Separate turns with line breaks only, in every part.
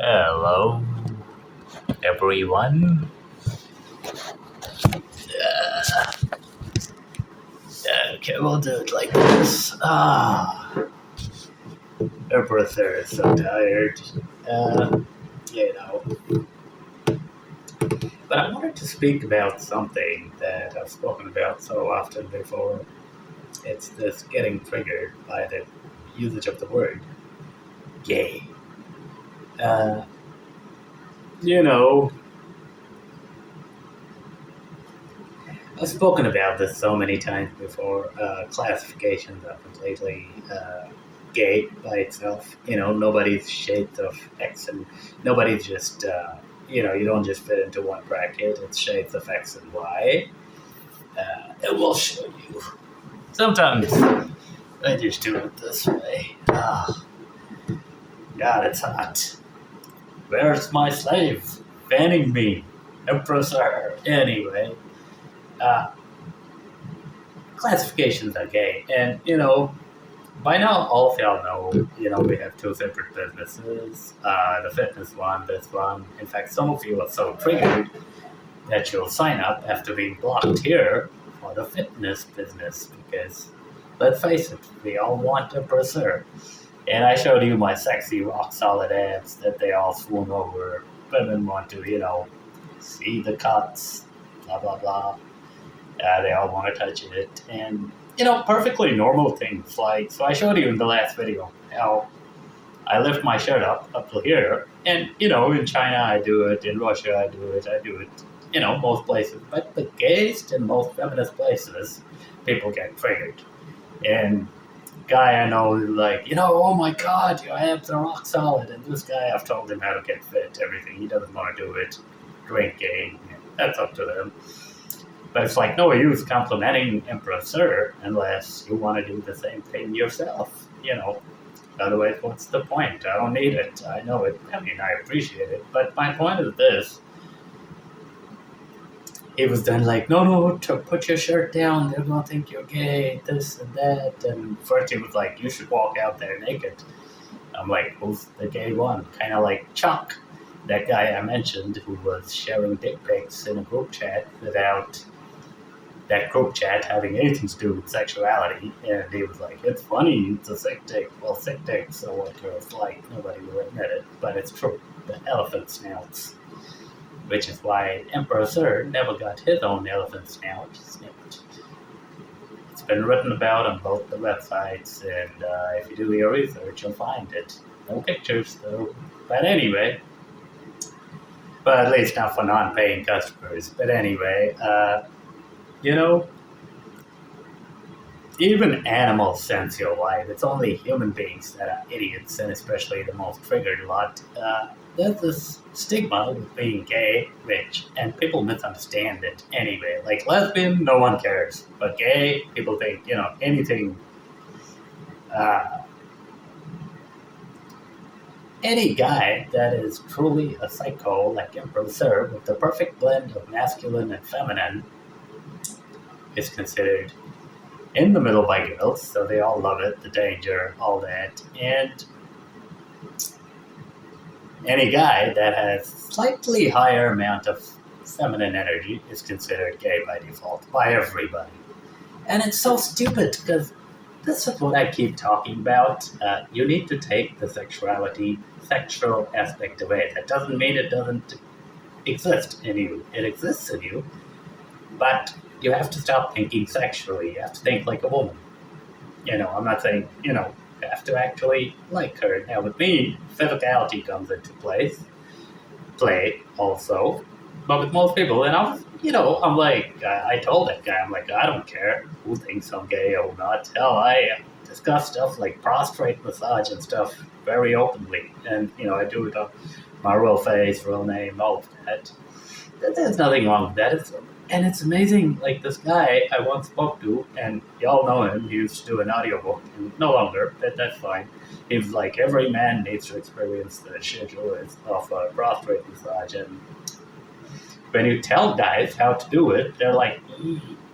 Hello, everyone. Okay, we'll do it like this. Emperor is so tired. Uh, you know. But I wanted to speak about something that I've spoken about so often before. It's this getting triggered by the usage of the word gay. Uh, you know, I've spoken about this so many times before. Classifications are completely gay by itself. Nobody's shades of X and nobody's just, you don't just fit into one bracket. It's shades of X and Y. It will show you. Sometimes I just do it this way. God, it's hot. Where's my slave? Fanning me. Empressor. Anyway. Uh, Classifications are gay. And, by now, all of y'all know, we have two separate businesses. The fitness one, this one. In fact, some of you are so triggered that you'll sign up after being blocked here for the fitness business because, let's face it, we all want to pursue. And I showed you my sexy rock solid abs that they all swoon over. Women want to, see the cuts, blah, blah, blah. They all want to touch it. And perfectly normal things. Like, so I showed you in the last video how I lift my shirt up to here. And, in China I do it, in Russia I do it, most places. But the gayest and most feminist places, people get triggered. And guy I know, like, oh my God, your abs are rock solid. And this guy, I've told him how to get fit, everything. He doesn't want to do it. Drinking, that's up to them. But it's like no use complimenting Emperor Sir unless you want to do the same thing yourself, Otherwise, what's the point? I don't need it. I know it. I mean, I appreciate it. But my point is this. He was then like, no, put your shirt down. They're going to think you're gay, this and that. And first he was like, you should walk out there naked. I'm like, who's the gay one? Kind of like Chuck, that guy I mentioned who was sharing dick pics in a group chat without that group chat having anything to do with sexuality, and he was like, it's funny, it's a sick dick. Well, sick dicks so what girls like, nobody will admit it, but it's true. The elephant snouts. Which is why Emperor Sir never got his own elephant snout snipped. It's been written about on both the websites, and if you do your research, you'll find it. No pictures, though. But anyway, but at least not for non-paying customers. But anyway, even animals sense your life. It's only human beings that are idiots, and especially the most triggered lot. There's this stigma with being gay, and people misunderstand it anyway. Like lesbian, no one cares. But gay, people think, anything. Any guy that is truly a psycho, like Emperor Sir, with the perfect blend of masculine and feminine, is considered in the middle by girls, so they all love it, the danger, all that. And any guy that has slightly higher amount of feminine energy is considered gay by default, by everybody. And it's so stupid, because this is what I keep talking about. You need to take the sexual aspect away. That doesn't mean it doesn't exist in you. It exists in you, but you have to stop thinking sexually. You have to think like a woman. I'm not saying, you have to actually like her. Now with me, physicality comes into play also. But with most people, and I'm like, I told that guy, I'm like, I don't care who thinks I'm gay or not. Hell, I discuss stuff like prostrate massage and stuff very openly. And, I do it on my real face, real name, all of that. There's nothing wrong with that. And it's amazing, like this guy I once spoke to, and y'all know him, he used to do an audiobook, and no longer, that's fine. He was like, every man needs to experience the schedule of a prostrate massage, and when you tell guys how to do it, they're like,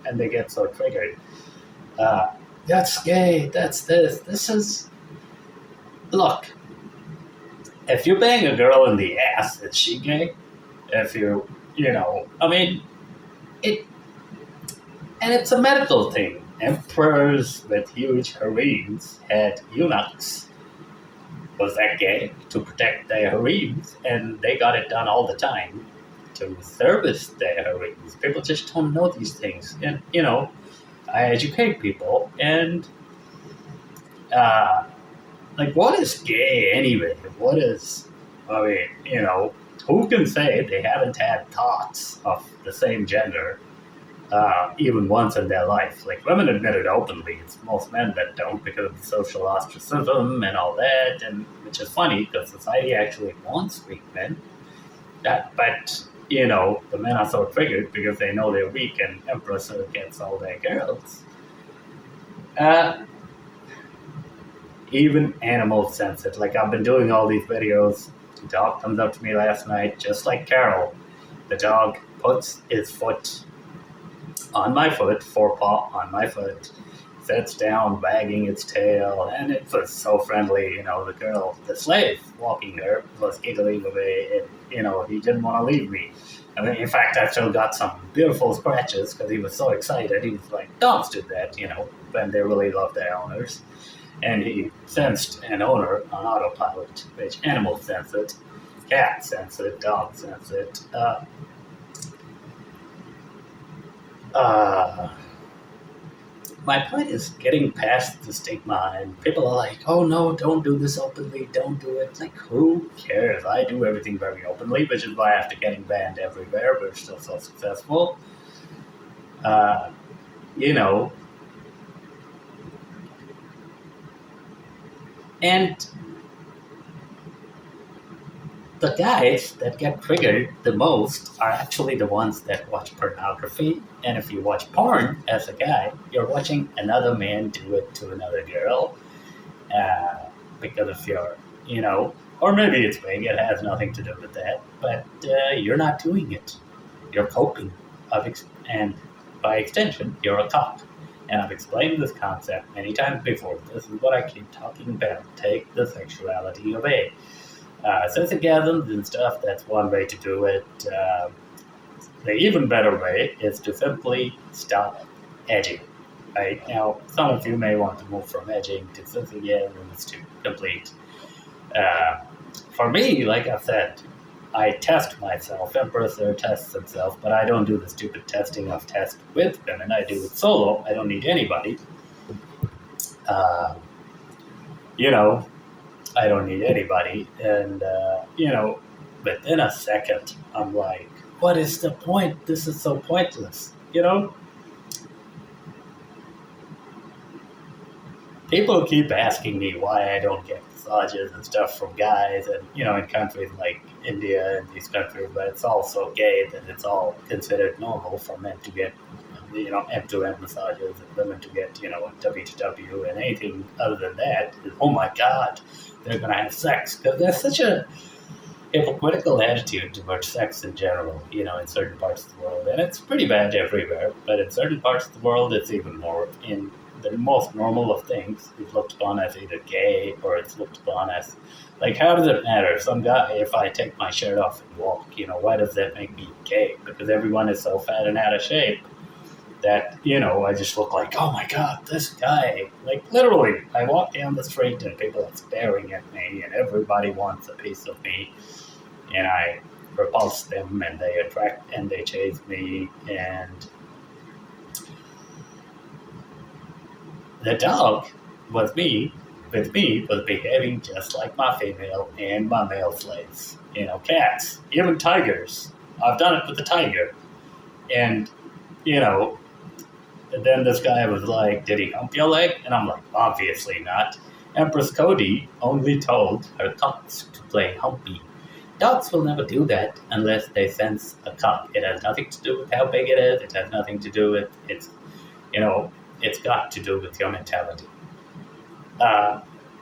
and they get so triggered. That's gay, that's this is, look, If you bang a girl in the ass, is she gay? If I mean, it, and it's a medical thing. Emperors with huge harems had eunuchs. Was that gay? To protect their harems, and they got it done all the time to service their harems. People just don't know these things, and I educate people, and uh, like, what is gay anyway? What is, I mean, who can say they haven't had thoughts of the same gender even once in their life? Like, women admit it openly. It's most men that don't because of the social ostracism and all that, and which is funny because society actually wants weak men. But the men are so triggered because they know they're weak, and Empress gets all their girls. Uh, Even animals sense it. Like, I've been doing all these videos. The dog comes up to me last night, just like Carol. The dog puts his foot on my foot, forepaw on my foot, sits down, wagging its tail, and it was so friendly. The girl, the slave walking her, was giggling away, and he didn't want to leave me. I mean, in fact, I still got some beautiful scratches because he was so excited. He was like, dogs do that, when they really love their owners. And he sensed an owner on autopilot, which animals sense it, cats sense it, dogs sense it. My point is getting past the stigma, and people are like, oh no, don't do this openly, don't do it. Like, who cares? I do everything very openly, which is why after getting banned everywhere, we're still so successful. And the guys that get triggered the most are actually the ones that watch pornography. And if you watch porn as a guy, you're watching another man do it to another girl because of or maybe it's big, it has nothing to do with that, but you're not doing it. You're coping, and by extension, you're a cop. And I've explained this concept many times before. This is what I keep talking about. Take the sexuality away. Sensigasms and stuff, that's one way to do it. The even better way is to simply stop edging. Right? Now, some of you may want to move from edging to sensigasms to complete. For me, like I said, I test myself. Empress tests himself, but I don't do the stupid testing of test with women. I do it solo. I don't need anybody. I don't need anybody. And, within a second, I'm like, what is the point? This is so pointless. People keep asking me why I don't get massages and stuff from guys, and in countries like India and these countries, but it's all so gay that it's all considered normal for men to get end-to-end massages and women to get W2W, and anything other than that is, oh my god, they're gonna have sex, because there's such a hypocritical attitude towards sex in general, in certain parts of the world, and it's pretty bad everywhere, but in certain parts of the world it's even more. In the most normal of things is looked upon as either gay, or it's looked upon as, like, how does it matter? Some guy, if I take my shirt off and walk, why does that make me gay? Because everyone is so fat and out of shape that, I just look like, oh my god, this guy. Like, literally, I walk down the street and people are staring at me, and everybody wants a piece of me, and I repulse them, and they attract and they chase me, and the dog with me was behaving just like my female and my male slaves. Cats, even tigers. I've done it with the tiger. And, and then this guy was like, did he hump your leg? And I'm like, obviously not. Empress Cody only told her cubs to play humpy. Dogs will never do that unless they sense a cub. It has nothing to do with how big it is. It has nothing to do with it's got to do with your mentality.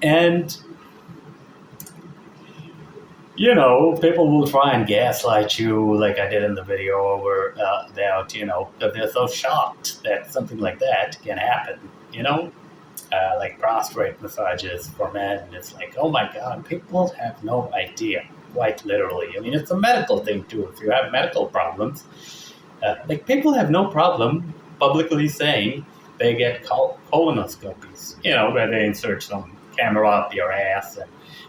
And people will try and gaslight you, like I did in the video, about, that they're so shocked that something like that can happen. like prostrate massages for men. It's like, oh my god, people have no idea, quite literally. I mean, it's a medical thing too. If you have medical problems, like people have no problem publicly saying they get colonoscopies, where they insert some camera up your ass.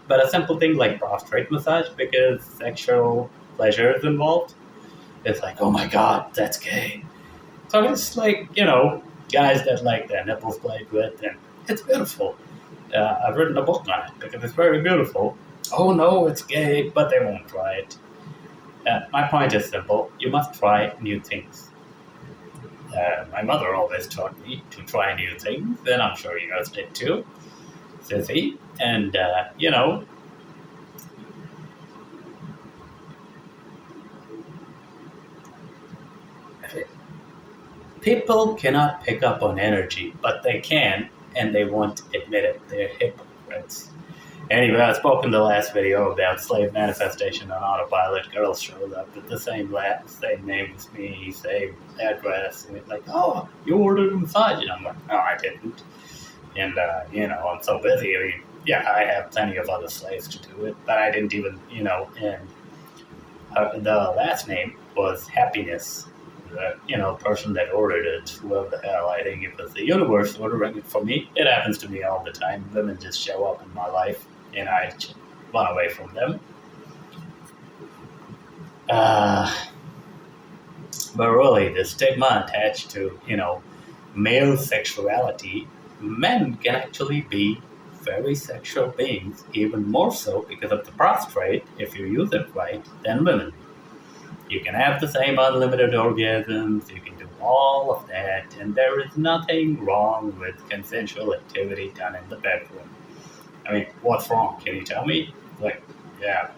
But a simple thing like prostrate massage, because sexual pleasure is involved, it's like, oh my god, that's gay. So it's like, guys that like their nipples played with, and it's beautiful. I've written a book on it because it's very beautiful. Oh no, it's gay, but they won't try it. My point is simple. You must try new things. My mother always taught me to try new things, and I'm sure you guys did too, Sissy. And, people cannot pick up on energy, but they can, and they won't admit it. They're hypocrites. Anyway, I spoke in the last video about slave manifestation on autopilot. Girls showed up with the same name as me, same address, and it's like, oh, you ordered a massage, and I'm like, no, I didn't. And I'm so busy. I mean, yeah, I have plenty of other slaves to do it, but I didn't even, and the last name was Happiness. The person that ordered it, whoever the hell, I think it was the universe ordering it for me. It happens to me all the time. Women just show up in my life, and I run away from them. But really, the stigma attached to, male sexuality, men can actually be very sexual beings, even more so because of the prostrate, if you use it right, than women. You can have the same unlimited orgasms, you can do all of that, and there is nothing wrong with consensual activity done in the bedroom. I mean, what's wrong? Can you tell me? Like, yeah.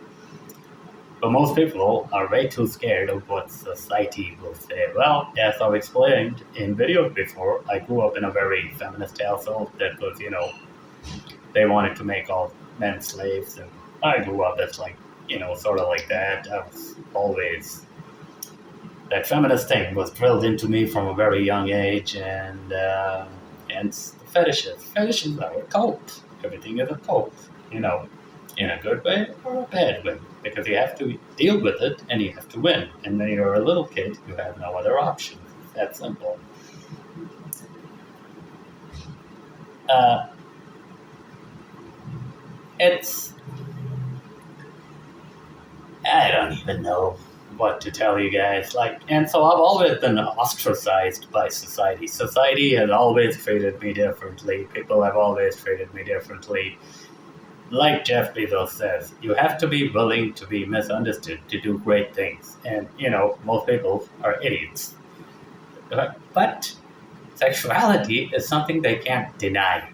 But most people are way too scared of what society will say. Well, as I've explained in videos before, I grew up in a very feminist household that was, they wanted to make all men slaves, and I grew up as like, sort of like that. I was always, that feminist thing was drilled into me from a very young age, and fetishes. Fetishes are a cult. Everything is a cult, in a good way or a bad way, because you have to deal with it and you have to win. And when you're a little kid, you have no other option. It's that simple. I don't even know what to tell you guys. And so I've always been ostracized by society. Society has always treated me differently. People have always treated me differently. Like Jeff Bezos says, you have to be willing to be misunderstood to do great things. And, most people are idiots. But sexuality is something they can't deny.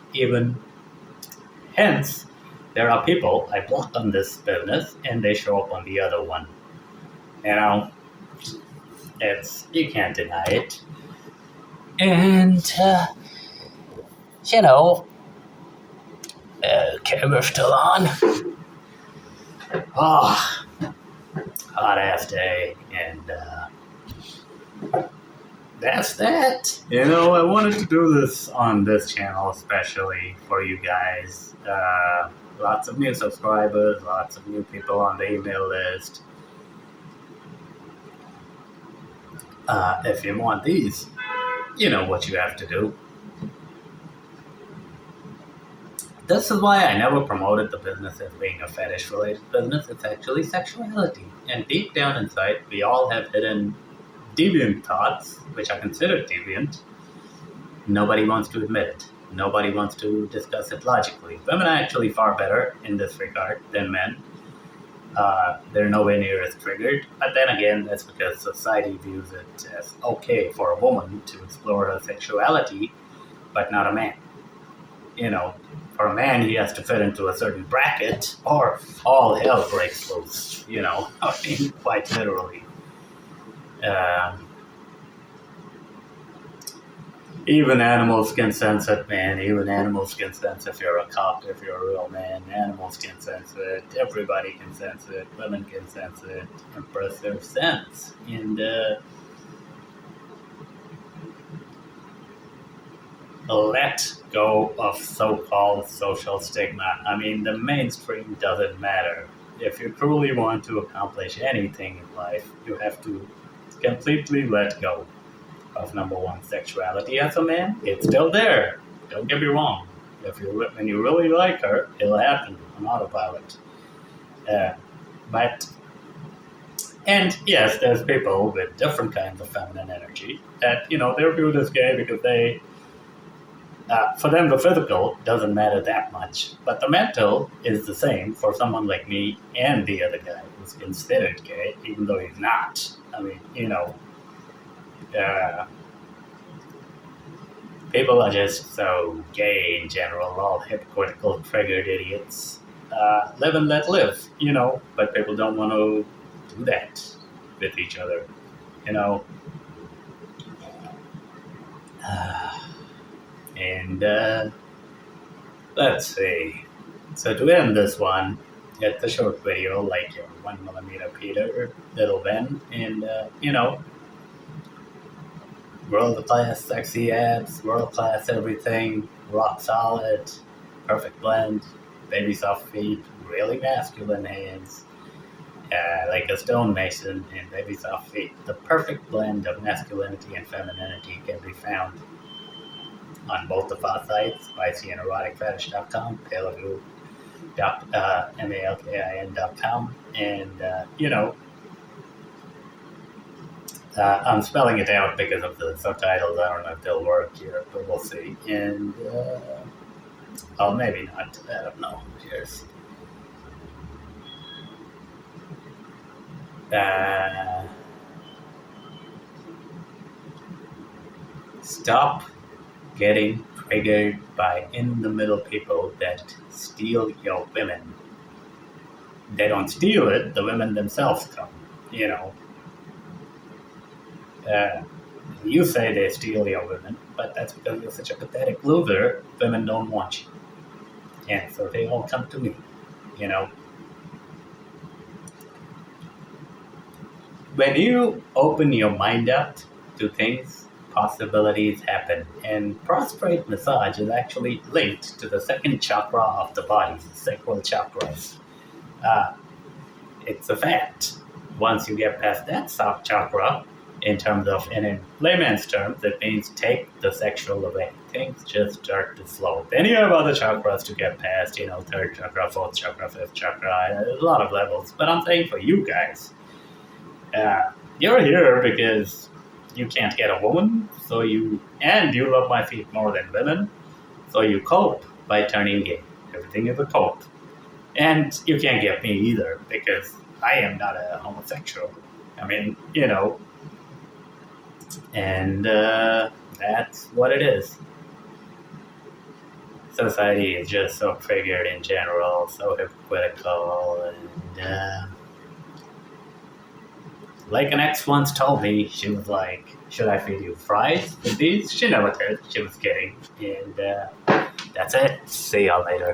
Hence, there are people I block on this business and they show up on the other one. You can't deny it. And, camera's still on. Oh, hot ass day, and that's that. I wanted to do this on this channel especially for you guys. Lots of new subscribers, lots of new people on the email list. If you want these, you know what you have to do. This is why I never promoted the business as being a fetish-related business. It's actually sexuality. And deep down inside, we all have hidden deviant thoughts, which are considered deviant. Nobody wants to admit it. Nobody wants to discuss it logically. Women are actually far better in this regard than men. They're nowhere near as triggered. But then again, that's because society views it as okay for a woman to explore her sexuality, but not a man. For a man, he has to fit into a certain bracket, or all hell breaks loose, quite literally. Even animals can sense it, man. Even animals can sense if you're a cock, if you're a real man. Animals can sense it. Everybody can sense it. Women can sense it. Impressive sense. And let go of so-called social stigma. I mean, the mainstream doesn't matter. If you truly want to accomplish anything in life, you have to completely let go of number one, sexuality as a man. It's still there. Don't get me wrong. If you when you really like her, it'll happen on autopilot. Uh, but and yes, there's people with different kinds of feminine energy that they're viewed as gay because for them the physical doesn't matter that much, but the mental is the same for someone like me and the other guy who's considered gay, even though he's not. I mean, uh, people are just so gay in general, all hypocritical, triggered idiots. Live and let live, but people don't want to do that with each other, you know. And let's see. So to end this one, it's a short video, like your 1mm Peter, little Ben, and world class sexy abs, world class everything, rock solid, perfect blend, baby soft feet, really masculine hands, like a stonemason, and baby soft feet. The perfect blend of masculinity and femininity can be found on both of our sites, spicyandEroticFetish.com, malkin.com, and I'm spelling it out because of the subtitles. I don't know if they'll work here, but we'll see. And oh, maybe not. I don't know. Cheers. Stop getting triggered by in-the-middle people that steal your women. They don't steal it, the women themselves come, You say they steal your women, but that's because you're such a pathetic loser. Women don't want you. And so they all come to me, When you open your mind up to things, possibilities happen. And prostrate massage is actually linked to the second chakra of the body, the sacral chakras. It's a fact. Once you get past that soft chakra, in layman's terms, it means take the sexual away. Things just start to flow. Then you have other chakras to get past, third chakra, fourth chakra, fifth chakra. There's a lot of levels. But I'm saying for you guys, you're here because you can't get a woman, and you love my feet more than women, so you cope by turning gay. Everything is a cope. And you can't get me either because I am not a homosexual. I mean, and that's what it is. Society is just so triggered in general, so hypocritical, and like an ex once told me, she was like, should I feed you fries with these? She never did. She was kidding. And that's it. See y'all later.